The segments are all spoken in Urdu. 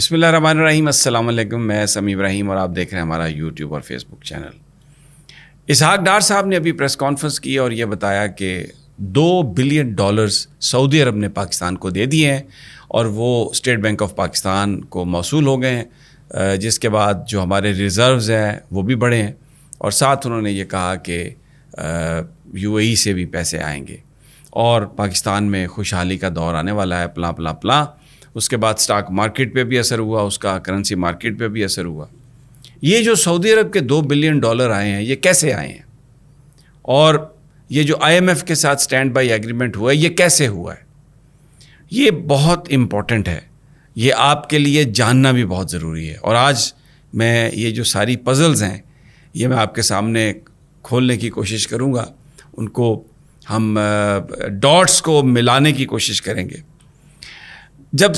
بسم اللہ الرحمن الرحیم. السلام علیکم. میں سمیع ابراہیم اور آپ دیکھ رہے ہیں ہمارا یوٹیوب اور فیس بک چینل. اسحاق ڈار صاحب نے ابھی پریس کانفرنس کی اور یہ بتایا کہ $2 بلین سعودی عرب نے پاکستان کو دے دیے ہیں اور وہ اسٹیٹ بینک آف پاکستان کو موصول ہو گئے ہیں، جس کے بعد جو ہمارے ریزروز ہیں وہ بھی بڑھے ہیں، اور ساتھ انہوں نے یہ کہا کہ UAE سے بھی پیسے آئیں گے اور پاکستان میں خوشحالی کا دور آنے والا ہے پلاں پلاں پلاں. اس کے بعد سٹاک مارکیٹ پہ بھی اثر ہوا، اس کا کرنسی مارکیٹ پہ بھی اثر ہوا. یہ جو سعودی عرب کے $2 بلین آئے ہیں، یہ کیسے آئے ہیں؟ اور یہ جو IMF کے ساتھ سٹینڈ بائی ایگریمنٹ ہوا ہے، یہ کیسے ہوا ہے؟ یہ بہت امپورٹنٹ ہے، یہ آپ کے لیے جاننا بھی بہت ضروری ہے. اور آج میں یہ جو ساری پزلز ہیں یہ میں آپ کے سامنے کھولنے کی کوشش کروں گا، ان کو ہم ڈاٹس کو ملانے کی کوشش کریں گے. جب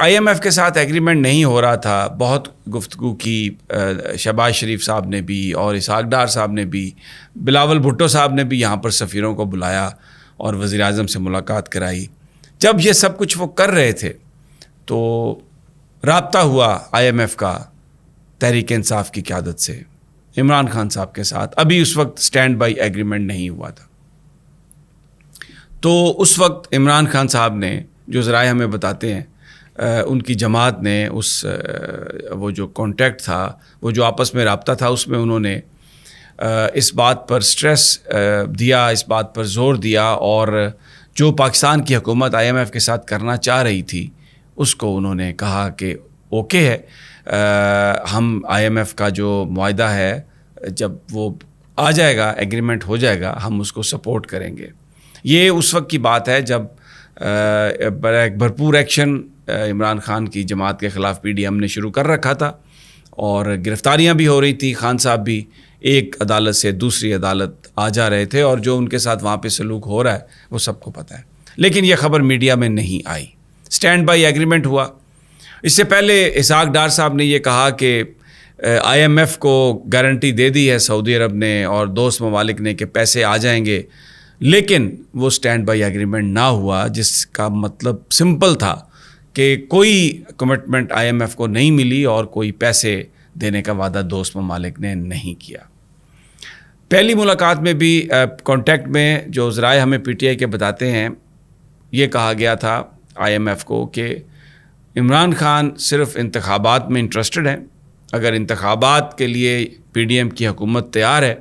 IMF کے ساتھ ایگریمنٹ نہیں ہو رہا تھا، بہت گفتگو کی شہباز شریف صاحب نے بھی اور اسحاق ڈار صاحب نے بھی، بلاول بھٹو صاحب نے بھی یہاں پر سفیروں کو بلایا اور وزیر اعظم سے ملاقات کرائی. جب یہ سب کچھ وہ کر رہے تھے تو رابطہ ہوا IMF کا تحریک انصاف کی قیادت سے عمران خان صاحب کے ساتھ. ابھی اس وقت سٹینڈ بائی ایگریمنٹ نہیں ہوا تھا، تو اس وقت عمران خان صاحب نے، جو ذرائع ہمیں بتاتے ہیں، ان کی جماعت نے وہ جو کانٹیکٹ تھا، وہ جو آپس میں رابطہ تھا، اس میں انہوں نے اس بات پر سٹریس دیا، اس بات پر زور دیا، اور جو پاکستان کی حکومت IMF کے ساتھ کرنا چاہ رہی تھی اس کو انہوں نے کہا کہ اوکے ہے، ہم IMF کا جو معاہدہ ہے جب وہ آ جائے گا، ایگریمنٹ ہو جائے گا، ہم اس کو سپورٹ کریں گے. یہ اس وقت کی بات ہے جب بھرپور ایکشن عمران خان کی جماعت کے خلاف PDM نے شروع کر رکھا تھا اور گرفتاریاں بھی ہو رہی تھی. خان صاحب بھی ایک عدالت سے دوسری عدالت آ جا رہے تھے اور جو ان کے ساتھ وہاں پہ سلوک ہو رہا ہے وہ سب کو پتہ ہے، لیکن یہ خبر میڈیا میں نہیں آئی. سٹینڈ بائی ایگریمنٹ ہوا. اس سے پہلے اسحاق ڈار صاحب نے یہ کہا کہ IMF کو گارنٹی دے دی ہے سعودی عرب نے اور دوست ممالک نے کہ پیسے آ جائیں گے، لیکن وہ سٹینڈ بائی ایگریمنٹ نہ ہوا، جس کا مطلب سمپل تھا کہ کوئی کمٹمنٹ IMF کو نہیں ملی اور کوئی پیسے دینے کا وعدہ دوست ممالک نے نہیں کیا. پہلی ملاقات میں بھی کانٹیکٹ میں جو ذرائع ہمیں PTI کے بتاتے ہیں، یہ کہا گیا تھا IMF کو کہ عمران خان صرف انتخابات میں انٹرسٹڈ ہیں، اگر انتخابات کے لیے PDM کی حکومت تیار ہے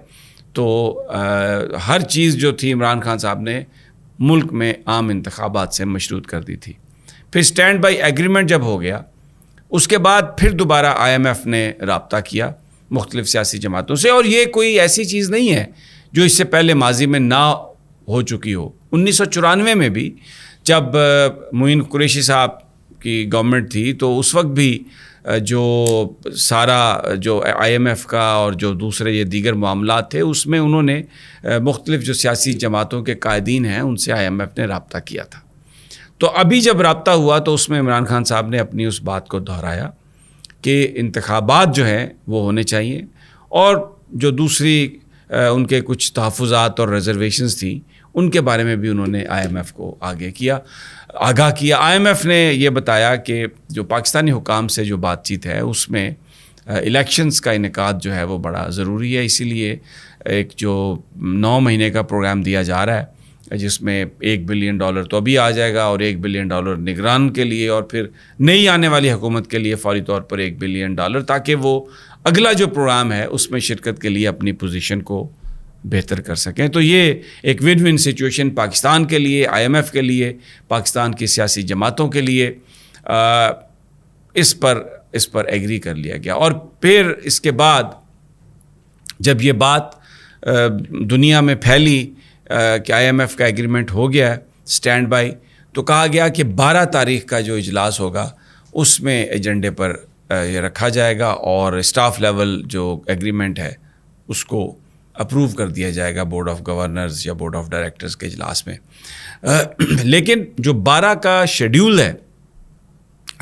تو ہر چیز جو تھی عمران خان صاحب نے ملک میں عام انتخابات سے مشروط کر دی تھی. پھر سٹینڈ بائی ایگریمنٹ جب ہو گیا، اس کے بعد پھر دوبارہ IMF نے رابطہ کیا مختلف سیاسی جماعتوں سے، اور یہ کوئی ایسی چیز نہیں ہے جو اس سے پہلے ماضی میں نہ ہو چکی ہو. 1994 میں بھی جب معین قریشی صاحب کی گورنمنٹ تھی تو اس وقت بھی جو سارا جو IMF کا اور جو دوسرے یہ دیگر معاملات تھے، اس میں انہوں نے مختلف جو سیاسی جماعتوں کے قائدین ہیں ان سے IMF نے رابطہ کیا تھا. تو ابھی جب رابطہ ہوا تو اس میں عمران خان صاحب نے اپنی اس بات کو دہرایا کہ انتخابات جو ہیں وہ ہونے چاہیے، اور جو دوسری ان کے کچھ تحفظات اور ریزرویشنز تھیں ان کے بارے میں بھی انہوں نے IMF کو آگاہ کیا. IMF نے یہ بتایا کہ جو پاکستانی حکام سے جو بات چیت ہے اس میں الیکشنز کا انعقاد جو ہے وہ بڑا ضروری ہے. اسی لیے ایک جو 9 مہینے کا پروگرام دیا جا رہا ہے جس میں $1 بلین تو ابھی آ جائے گا اور $1 بلین نگران کے لیے، اور پھر نئی آنے والی حکومت کے لیے فوری طور پر $1 بلین، تاکہ وہ اگلا جو پروگرام ہے اس میں شرکت کے لیے اپنی پوزیشن کو بہتر کر سکیں. تو یہ ایک ون ون سچویشن پاکستان کے لیے، IMF کے لیے، پاکستان کی سیاسی جماعتوں کے لیے. اس پر ایگری کر لیا گیا. اور پھر اس کے بعد جب یہ بات دنیا میں پھیلی کہ IMF کا ایگریمنٹ ہو گیا ہے سٹینڈ بائی، تو کہا گیا کہ 12 تاریخ کا جو اجلاس ہوگا اس میں ایجنڈے پر یہ رکھا جائے گا اور اسٹاف لیول جو ایگریمنٹ ہے اس کو اپروو کر دیا جائے گا بورڈ آف گورنرز یا بورڈ آف ڈائریکٹرز کے اجلاس میں. لیکن جو 12 کا شیڈیول ہے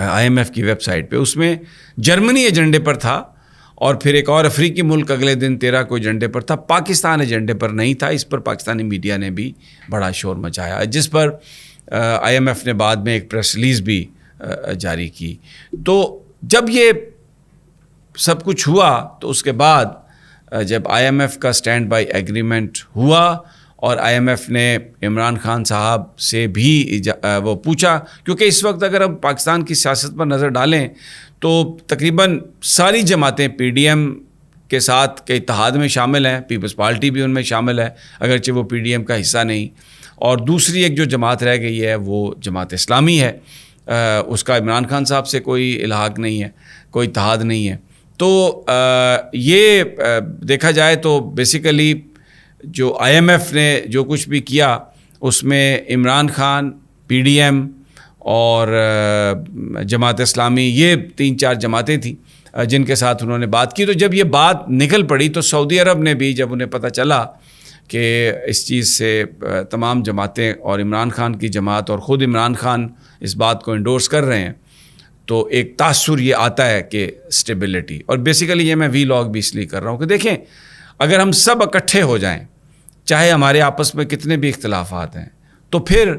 IMF کی ویب سائٹ پہ، اس میں جرمنی ایجنڈے پر تھا اور پھر ایک اور افریقی ملک اگلے دن 13 کو ایجنڈے پر تھا. پاکستان ایجنڈے پر نہیں تھا. اس پر پاکستانی میڈیا نے بھی بڑا شور مچایا، جس پر IMF نے بعد میں ایک پریس ریلیز بھی جاری کی. تو جب یہ سب کچھ ہوا تو اس کے بعد جب IMF کا اسٹینڈ بائی ایگریمنٹ ہوا اور IMF نے عمران خان صاحب سے بھی وہ پوچھا، کیونکہ اس وقت اگر ہم پاکستان کی سیاست پر نظر ڈالیں تو تقریباً ساری جماعتیں PDM کے ساتھ کے اتحاد میں شامل ہیں، پیپلز پارٹی بھی ان میں شامل ہے اگرچہ وہ PDM کا حصہ نہیں، اور دوسری ایک جو جماعت رہ گئی ہے وہ جماعت اسلامی ہے، اس کا عمران خان صاحب سے کوئی الحاق نہیں ہے، کوئی اتحاد نہیں ہے۔ تو یہ دیکھا جائے تو بیسیکلی جو IMF نے جو کچھ بھی کیا اس میں عمران خان، PDM اور جماعت اسلامی، یہ 3-4 جماعتیں تھیں جن کے ساتھ انہوں نے بات کی۔ تو جب یہ بات نکل پڑی تو سعودی عرب نے بھی، جب انہیں پتہ چلا کہ اس چیز سے تمام جماعتیں اور عمران خان کی جماعت اور خود عمران خان اس بات کو انڈورس کر رہے ہیں، تو ایک تاثر یہ آتا ہے کہ اسٹیبلٹی۔ اور بیسیکلی یہ میں وی-لاگ بھی اس لیے کر رہا ہوں کہ دیکھیں اگر ہم سب اکٹھے ہو جائیں، چاہے ہمارے آپس میں کتنے بھی اختلافات ہیں، تو پھر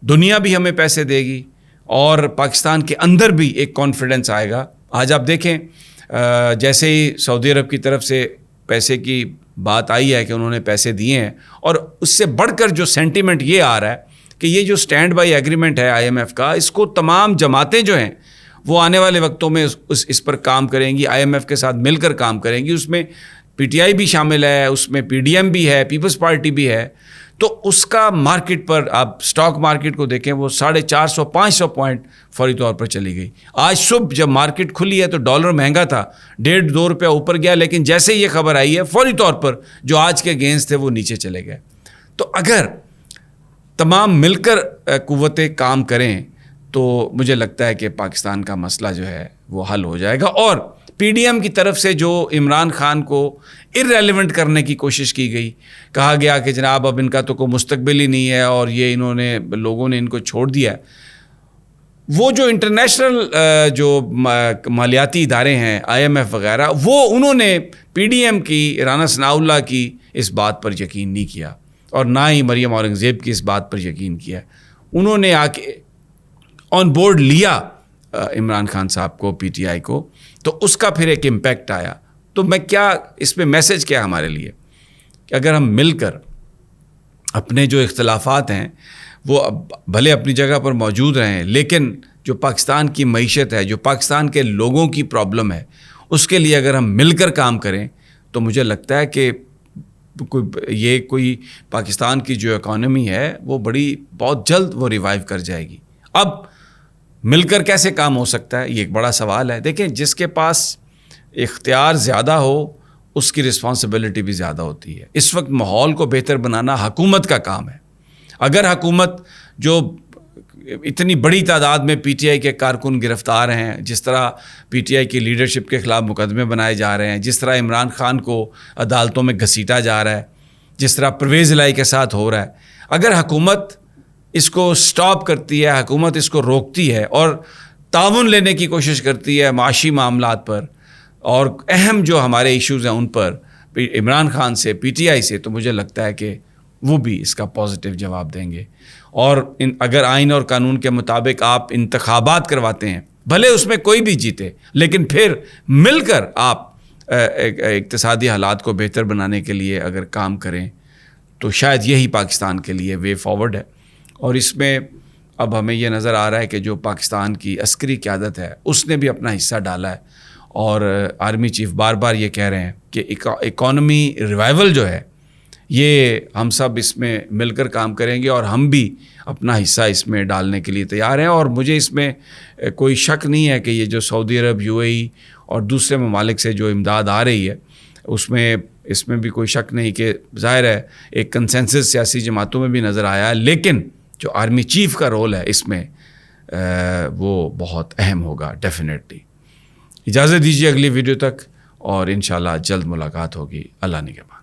دنیا بھی ہمیں پیسے دے گی اور پاکستان کے اندر بھی ایک کانفیڈنس آئے گا۔ آج آپ دیکھیں جیسے ہی سعودی عرب کی طرف سے پیسے کی بات آئی ہے کہ انہوں نے پیسے دیے ہیں، اور اس سے بڑھ کر جو سینٹیمنٹ یہ آ رہا ہے کہ یہ جو اسٹینڈ بائی ایگریمنٹ ہے IMF کا، اس کو تمام جماعتیں جو ہیں وہ آنے والے وقتوں میں اس پر کام کریں گی، IMF کے ساتھ مل کر کام کریں گی۔ اس میں PTI بھی شامل ہے، اس میں PDM بھی ہے، پیپلز پارٹی بھی ہے۔ تو اس کا مارکیٹ پر آپ اسٹاک مارکیٹ کو دیکھیں، وہ 450-500 پوائنٹ فوری طور پر چلی گئی۔ آج صبح جب مارکیٹ کھلی ہے تو ڈالر مہنگا تھا، 1.5-2 روپیہ اوپر گیا، لیکن جیسے یہ خبر آئی ہے فوری طور پر جو آج کے گینز تھے وہ نیچے چلے گئے۔ تو اگر تمام مل کر قوتیں کام کریں تو مجھے لگتا ہے کہ پاکستان کا مسئلہ جو ہے وہ حل ہو جائے گا۔ اور PDM کی طرف سے جو عمران خان کو ارریلیونٹ کرنے کی کوشش کی گئی، کہا گیا کہ جناب اب ان کا تو کوئی مستقبل ہی نہیں ہے اور یہ لوگوں نے ان کو چھوڑ دیا ہے، وہ جو انٹرنیشنل جو مالیاتی ادارے ہیں IMF وغیرہ، وہ انہوں نے PDM کی، رانا ثناء اللہ کی اس بات پر یقین نہیں کیا، اور نہ ہی مریم اورنگزیب کی اس بات پر یقین کیا۔ انہوں نے آ کے آن بورڈ لیا عمران خان صاحب کو، PTI کو، تو اس کا پھر ایک امپیکٹ آیا۔ تو میں کیا اس پہ میسج کیا ہمارے لیے کہ اگر ہم مل کر اپنے جو اختلافات ہیں وہ بھلے اپنی جگہ پر موجود رہیں، لیکن جو پاکستان کی معیشت ہے، جو پاکستان کے لوگوں کی پرابلم ہے، اس کے لیے اگر ہم مل کر کام کریں تو مجھے لگتا ہے کہ کوئی پاکستان کی جو اکانومی ہے وہ بہت جلد وہ ریوائیو کر جائے گی۔ اب مل کر کیسے کام ہو سکتا ہے، یہ ایک بڑا سوال ہے۔ دیکھیں جس کے پاس اختیار زیادہ ہو اس کی رسپانسبلٹی بھی زیادہ ہوتی ہے۔ اس وقت ماحول کو بہتر بنانا حکومت کا کام ہے۔ اگر حکومت جو اتنی بڑی تعداد میں PTI کے کارکن گرفتار ہیں، جس طرح PTI کی لیڈرشپ کے خلاف مقدمے بنائے جا رہے ہیں، جس طرح عمران خان کو عدالتوں میں گھسیٹا جا رہا ہے، جس طرح پرویز الہی کے ساتھ ہو رہا ہے، اگر حکومت اس کو سٹاپ کرتی ہے، حکومت اس کو روکتی ہے اور تعاون لینے کی کوشش کرتی ہے معاشی معاملات پر اور اہم جو ہمارے ایشوز ہیں ان پر عمران خان سے، PTI سے، تو مجھے لگتا ہے کہ وہ بھی اس کا پازیٹیو جواب دیں گے۔ اور اگر آئین اور قانون کے مطابق آپ انتخابات کرواتے ہیں، بھلے اس میں کوئی بھی جیتے، لیکن پھر مل کر آپ اقتصادی حالات کو بہتر بنانے کے لیے اگر کام کریں تو شاید یہی پاکستان کے لیے وے فارورڈ ہے۔ اور اس میں اب ہمیں یہ نظر آ رہا ہے کہ جو پاکستان کی عسکری قیادت ہے اس نے بھی اپنا حصہ ڈالا ہے، اور آرمی چیف بار بار یہ کہہ رہے ہیں کہ اکانومی ریوائیول جو ہے یہ ہم سب اس میں مل کر کام کریں گے، اور ہم بھی اپنا حصہ اس میں ڈالنے کے لیے تیار ہیں۔ اور مجھے اس میں کوئی شک نہیں ہے کہ یہ جو سعودی عرب، UAE اور دوسرے ممالک سے جو امداد آ رہی ہے اس میں بھی کوئی شک نہیں کہ ظاہر ہے ایک کنسنسس سیاسی جماعتوں میں بھی نظر آیا ہے، لیکن جو آرمی چیف کا رول ہے اس میں وہ بہت اہم ہوگا ڈیفینیٹلی۔ اجازت دیجیے اگلی ویڈیو تک، اور انشاءاللہ جلد ملاقات ہوگی۔ اللہ نگہبان۔